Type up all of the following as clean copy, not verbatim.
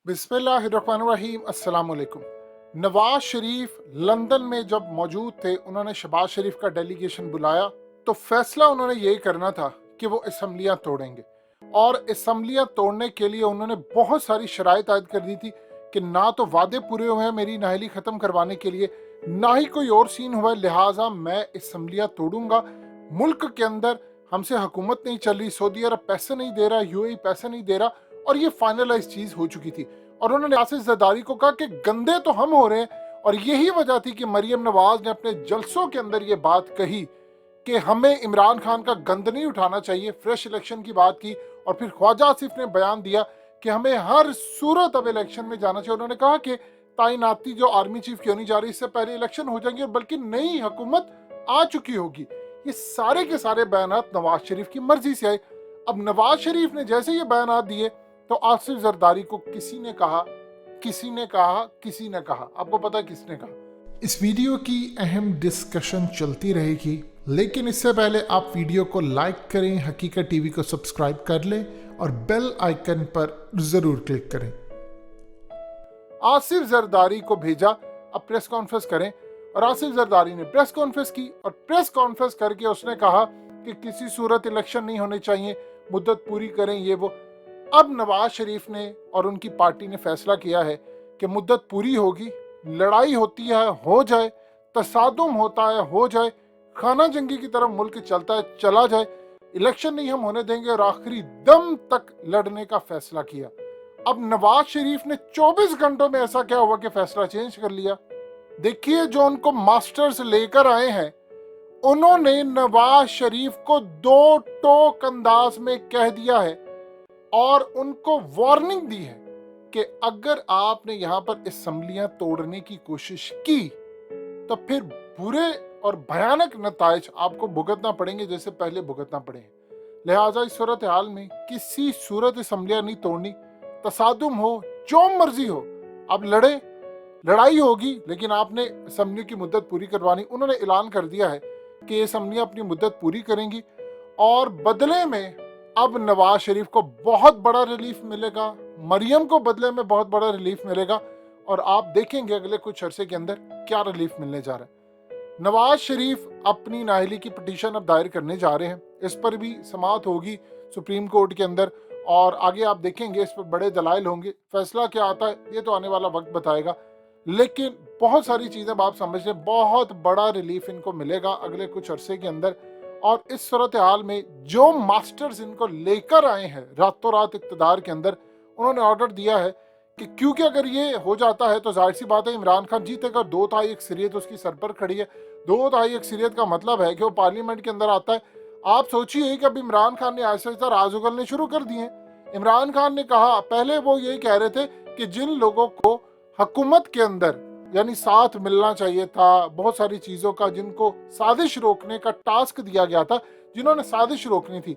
बिस्मिल्लाहिर्रहमानिर्रहीम। अस्सलाम वालेकुम। नवाज शरीफ लंदन में जब मौजूद थे, उन्होंने शहबाज शरीफ का डेलीगेशन बुलाया तो फैसला उन्होंने यही करना था कि वो असम्बलियाँ तोड़ेंगे। और असम्बलियाँ तोड़ने के लिए उन्होंने बहुत सारी शराइत आयद कर दी थी कि ना तो वादे पूरे हुए हैं मेरी नाअहली ख़त्म करवाने के लिए, ना ही कोई और सीन हुआ है, लिहाजा मैं असम्बलियाँ तोड़ूंगा। मुल्क के अंदर हमसे हुकूमत नहीं चल रही, सऊदी अरब पैसे नहीं दे रहा, यूएई पैसे नहीं दे रहा, और ये फाइनलाइज चीज़ हो चुकी थी। और उन्होंने आसिफ जरदारी को कहा कि गंदे तो हम हो रहे हैं। और यही वजह थी कि मरियम नवाज ने अपने जलसों के अंदर ये बात कही कि हमें इमरान खान का गंद नहीं उठाना चाहिए, फ्रेश इलेक्शन की बात की। और फिर ख्वाजा आसिफ ने बयान दिया कि हमें हर सूरत अब इलेक्शन में जाना चाहिए। उन्होंने कहा कि तैनाती जो आर्मी चीफ क्यों नहीं जा रही, इससे पहले इलेक्शन हो जाएंगे, बल्कि नई हुकूमत आ चुकी होगी। ये सारे के सारे बयानात नवाज शरीफ की मर्जी से आए। अब नवाज शरीफ ने जैसे ये बयानात दिए तो आसिफ जरदारी को किसी ने कहा, किसी ने कहा, किसी ने कहा। आपको पता है किसने कहा? इस वीडियो की अहम डिस्कशन चलती रहेगी, लेकिन इससे पहले आप वीडियो को लाइक करें, हकीकत टीवी को सब्सक्राइब कर लें और बेल आइकन पर जरूर क्लिक करें। आसिफ जरदारी को भेजा अब प्रेस कॉन्फ्रेंस करें, और आसिफ जरदारी ने प्रेस कॉन्फ्रेंस की। और प्रेस कॉन्फ्रेंस करके उसने कहा कि किसी सूरत इलेक्शन नहीं होने चाहिए, मुद्दत पूरी करें, ये वो। अब नवाज शरीफ ने और उनकी पार्टी ने फैसला किया है कि मुद्दत पूरी होगी, लड़ाई होती है हो जाए, तसादुम होता है हो जाए, खाना जंगी की तरफ मुल्क चलता है चला जाए, इलेक्शन नहीं हम होने देंगे, और आखिरी दम तक लड़ने का फैसला किया। अब नवाज शरीफ ने 24 घंटों में ऐसा क्या हुआ कि फैसला चेंज कर लिया? देखिए, जो उनको मास्टर्स लेकर आए हैं, उन्होंने नवाज शरीफ को दो टोक अंदाज में कह दिया है और उनको वार्निंग दी है कि अगर आपने यहां पर असम्बलियां तोड़ने की कोशिश की तो फिर बुरे और भयानक नताइज आपको भुगतना पड़ेंगे, जैसे पहले भुगतना पड़े हैं। लिहाजा इस सूरत हाल में किसी सूरत असम्बलियां नहीं तोड़नी, तसादुम हो जो मर्जी हो, अब लड़ाई होगी, लेकिन आपने असम्बलियों की मुद्दत पूरी करवानी। उन्होंने ऐलान कर दिया है कि ये असम्बलियां अपनी मुद्दत पूरी करेंगी, और बदले में अब नवाज शरीफ को बहुत बड़ा रिलीफ मिलेगा, मरियम को बदले में बहुत बड़ा रिलीफ मिलेगा, और आप देखेंगे अगले कुछ अरसे के अंदर क्या रिलीफ मिलने जा रहा है। नवाज शरीफ अपनी नाअहली की पिटीशन अब दायर करने जा रहे हैं, इस पर भी समाअत होगी सुप्रीम कोर्ट के अंदर, और आगे आप देखेंगे इस पर बड़े दलाइल होंगे। फैसला क्या आता है ये तो आने वाला वक्त बताएगा, लेकिन बहुत सारी चीज़ें आप समझ लें, बहुत बड़ा रिलीफ इनको मिलेगा अगले कुछ अरसे के अंदर। और इस सूरत हाल में जो मास्टर्स इनको लेकर आए हैं रातों रात इक़्तिदार के अंदर, उन्होंने ऑर्डर दिया है कि क्योंकि अगर ये हो जाता है तो जाहिर सी बात है इमरान खान जीतेगा। 2/3 अक्सरियत उसकी सर पर खड़ी है। 2/3 अक्सरियत का मतलब है कि वो पार्लियामेंट के अंदर आता है। आप सोचिए कि अब इमरान खान ने ऐसा ऐसा राज उगलने शुरू कर दिए। इमरान खान ने कहा, पहले वो यही कह रहे थे कि जिन लोगों को हुकूमत के अंदर यानी साथ मिलना चाहिए था, बहुत सारी चीजों का जिनको साजिश रोकने का टास्क दिया गया था, जिन्होंने साजिश रोकनी थी,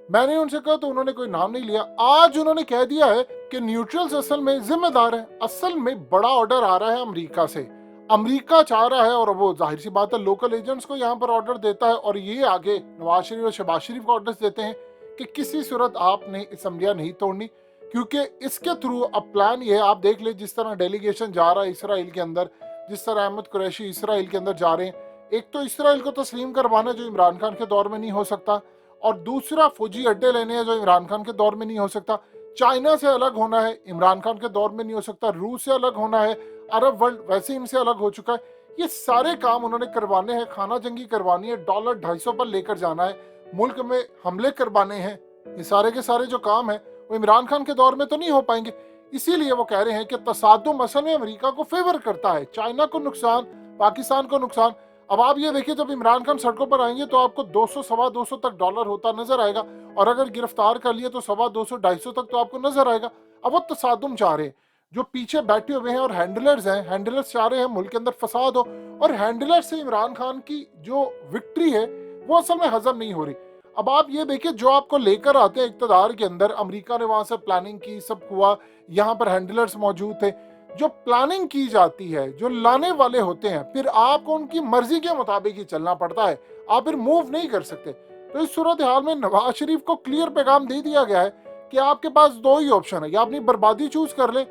मैंने उनसे कहा तो उन्होंने कोई नाम नहीं लिया। आज उन्होंने कह दिया है कि न्यूट्रल्स असल में जिम्मेदार है। असल में बड़ा ऑर्डर आ रहा है अमेरिका से, अमेरिका चाह रहा है, और वो जाहिर सी बात है लोकल एजेंट्स को यहाँ पर ऑर्डर देता है, और ये आगे नवाज शरीफ और शहबाज शरीफ को ऑर्डर देते हैं कि किसी सूरत आपने असम्बलियां नहीं तोड़नी, क्योंकि इसके थ्रू अब प्लान ये है। आप देख ले जिस तरह डेलीगेशन जा रहा है इसराइल के अंदर, जिस तरह अहमद कुरैशी इसराइल के अंदर जा रहे हैं, एक तो इसराइल को तस्लीम करवाना जो इमरान खान के दौर में नहीं हो सकता, और दूसरा फौजी अड्डे लेने हैं जो इमरान खान के दौर में नहीं हो सकता, चाइना से अलग होना है इमरान खान के दौर में नहीं हो सकता, रूस से अलग होना है, अरब वर्ल्ड वैसे इनसे अलग हो चुका है। ये सारे काम उन्होंने करवाने हैं, खाना जंगी करवानी है, $250 पर लेकर जाना है, मुल्क में हमले करवाने हैं। ये सारे के सारे जो काम है वो इमरान खान के दौर में तो नहीं हो पाएंगे। इसीलिए वो कह रहे हैं कि तसादुम असल में अमेरिका को फेवर करता है, चाइना को नुकसान, पाकिस्तान को नुकसान। अब आप ये देखिए, जब इमरान खान सड़कों पर आएंगे तो आपको 200 सवा 200 तक डॉलर होता नजर आएगा, और अगर गिरफ्तार कर लिए तो 250 250 तक तो आपको नजर आएगा। अब वो तसादुम चाह रहे हैं, जो पीछे बैठे हुए हैं और हैंडलर्स हैं, हैंडलर्स चाह रहे हैं मुल्क के अंदर फसाद हो, और हैंडलर्स से इमरान खान की जो विक्ट्री है वो असल में हजम नहीं हो रही। अब आप ये देखिए, जो आपको लेकर आते हैं इक़्तिदार के अंदर, अमेरिका ने वहां से प्लानिंग की, सब हुआ, यहाँ पर हैंडलर्स मौजूद थे, जो प्लानिंग की जाती है, जो लाने वाले होते हैं, फिर आपको उनकी मर्जी के मुताबिक ही चलना पड़ता है, आप फिर मूव नहीं कर सकते। तो इस सूरत हाल में नवाज शरीफ को क्लियर पैगाम दे दिया गया है कि आपके पास दो ही ऑप्शन है, या अपनी बर्बादी चूज कर ले,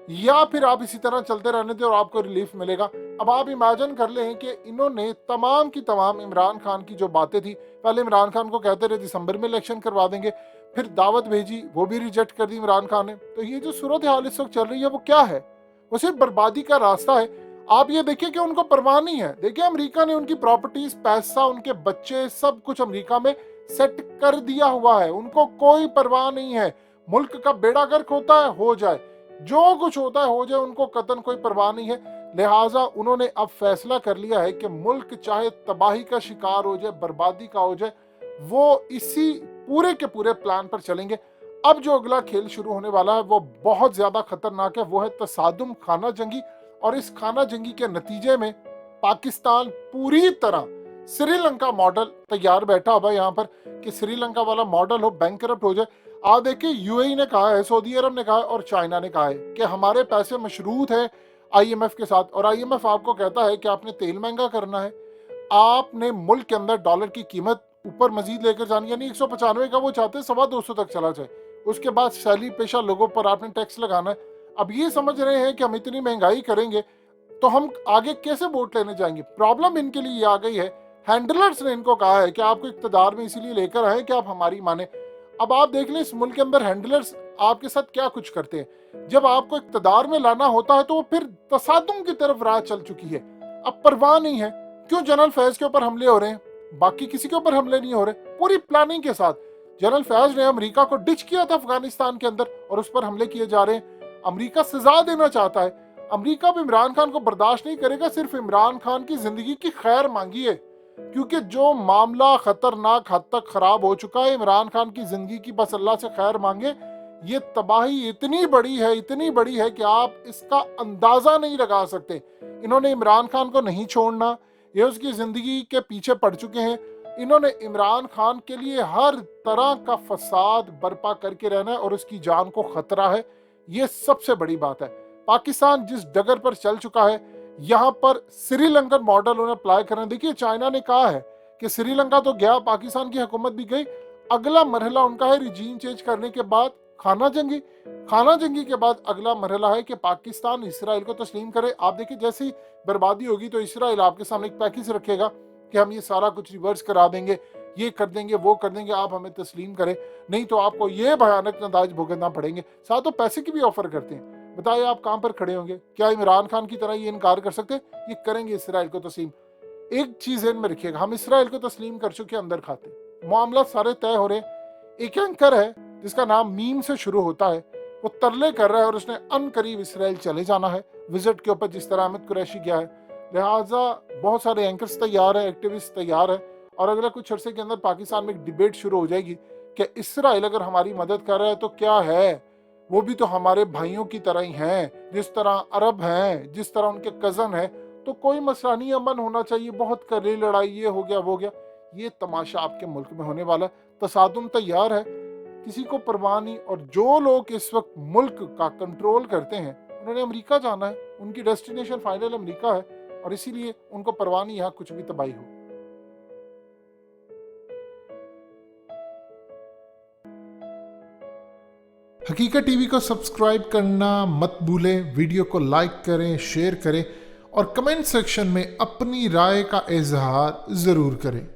या फिर आप इसी तरह चलते रहने दें और आपको रिलीफ मिलेगा। अब आप इमेजिन कर लें कि इन्होंने तमाम की तमाम इमरान खान की जो बातें थी, पहले इमरान खान को कहते रहे दिसंबर में इलेक्शन करवा देंगे, फिर दावत भेजी, वो भी रिजेक्ट कर दी इमरान खान ने। तो ये जो सूरत हाल इस वक्त चल रही है वो क्या है? वो सिर्फ बर्बादी का रास्ता है। आप ये देखिए कि उनको परवाह नहीं है। देखिए अमेरिका ने उनकी प्रॉपर्टीज, पैसा, उनके बच्चे, सब कुछ अमेरिका में सेट कर दिया हुआ है। उनको कोई परवाह नहीं है। मुल्क का बेड़ा गर्क होता है, हो जाए, जो कुछ होता है हो जाए, उनको कतन कोई परवाह नहीं है। लिहाजा उन्होंने अब फैसला कर लिया है कि मुल्क चाहे तबाही का शिकार हो जाए, बर्बादी का हो जाए, वो इसी पूरे के पूरे प्लान पर चलेंगे। अब जो अगला खेल शुरू होने वाला है वो बहुत ज्यादा खतरनाक है। वो है तसादुम, खाना जंगी। और इस खाना जंगी के नतीजे में पाकिस्तान पूरी तरह श्रीलंका मॉडल तैयार बैठा हुआ है यहाँ पर कि श्रीलंका वाला मॉडल हो, बैंकरप्ट हो जाए। आप देखिए यूएई ने कहा है, सऊदी अरब ने कहा है और चाइना ने कहा है कि हमारे पैसे मशरूत है आईएमएफ के साथ। और आईएमएफ आपको कहता है कि आपने तेल महंगा करना है, आपने मुल्क के अंदर डॉलर की कीमत ऊपर मजीद लेकर जानी, यानी 195 का वो चाहते हैं 250 तक चला जाए। उसके बाद सैलरी पेशा लोगों पर आपने टैक्स लगाना है। अब ये समझ रहे हैं कि हम इतनी महंगाई करेंगे तो हम आगे कैसे वोट लेने जाएंगे। प्रॉब्लम इनके लिए ये आ गई है, हैंडलर्स ने इनको कहा है कि आपको इक्तदार में इसीलिए लेकर आए कि आप हमारी माने। अब आप देख लें इस मुल्क के अंदर हैंडलर्स आपके साथ क्या कुछ करते हैं। जब आपको इक्तदार में लाना होता है तो वो फिर तसादुम की तरफ राह चल चुकी है। अब परवाह नहीं है। क्यों जनरल फैज के ऊपर हमले हो रहे हैं, बाकी किसी के ऊपर हमले नहीं हो रहे। पूरी प्लानिंग के साथ जनरल फैज ने अमेरिका को डिच किया था अफगानिस्तान के अंदर और उस पर हमले किए जा रहे हैं। अमेरिका सजा देना चाहता है। अमेरिका भी इमरान खान को बर्दाश्त नहीं करेगा। सिर्फ इमरान खान की जिंदगी की खैर मांगी है, क्योंकि जो मामला खतरनाक हद तक खराब हो चुका है। इमरान खान की जिंदगी की बस अल्लाह से खैर मांगे। ये तबाही इतनी बड़ी है, इतनी बड़ी है कि आप इसका अंदाजा नहीं लगा सकते। इन्होंने इमरान खान को नहीं छोड़ना, ये उसकी जिंदगी के पीछे पड़ चुके हैं। इन्होंने इमरान खान के लिए हर तरह का फसाद बर्पा करके रहना है और उसकी जान को खतरा है। ये सबसे बड़ी बात है। पाकिस्तान जिस डगर पर चल चुका है, यहाँ पर श्रीलंकन मॉडल उन्हें अप्लाई करना। देखिए चाइना ने कहा है कि श्रीलंका तो गया, पाकिस्तान की हुकूमत भी गई, अगला मरहला उनका है रिजीम चेंज करने के बाद खाना जंगी। खाना जंगी के बाद अगला मरहला है कि पाकिस्तान इसराइल को तस्लीम करे। आप देखिए जैसे ही बर्बादी होगी तो इसराइल आपके सामने एक पैकेज रखेगा कि हम ये सारा कुछ रिवर्स करा देंगे, ये कर देंगे, वो कर देंगे, आप हमें तस्लीम करें, नहीं तो आपको ये भयानक नताज भुगतना पड़ेंगे। साथ तो पैसे की भी ऑफर करते हैं। बताइए आप कहां पर खड़े होंगे? क्या इमरान खान की तरह ये इनकार कर सकते? ये करेंगे इसराइल को तस्लीम। एक चीज ध्यान में रखिएगा, हम इसराइल को तस्लीम कर चुके अंदर खाते, मामला सारे तय हो रहे। एक एंकर है जिसका नाम मीम से शुरू होता है, वो तरले कर रहा है और उसने अन करीब इसराइल चले जाना है विजिट के ऊपर, जिस तरह अहमद कुरैशी गया है। लिहाजा बहुत सारे एंकर्स तैयार है, एक्टिविस्ट तैयार है और अगले कुछ अरसे के अंदर पाकिस्तान में एक डिबेट शुरू हो जाएगी कि इसराइल अगर हमारी मदद कर रहा है तो क्या है, वो भी तो हमारे भाइयों की तरह ही हैं, जिस तरह अरब हैं, जिस तरह उनके कजन हैं, तो कोई मसला नहीं, अमन होना चाहिए, बहुत कर रही लड़ाई, ये हो गया वो गया। ये तमाशा आपके मुल्क में होने वाला है। तसादुम तैयार है, किसी को परवाह नहीं। और जो लोग इस वक्त मुल्क का कंट्रोल करते हैं उन्होंने अमेरिका जाना है, उनकी डेस्टिनेशन फाइनल अमेरिका है और इसीलिए उनको परवाह नहीं यहाँ कुछ भी तबाही हो। हकीकत टीवी को सब्सक्राइब करना मत भूलें, वीडियो को लाइक करें, शेयर करें और कमेंट सेक्शन में अपनी राय का इजहार जरूर करें।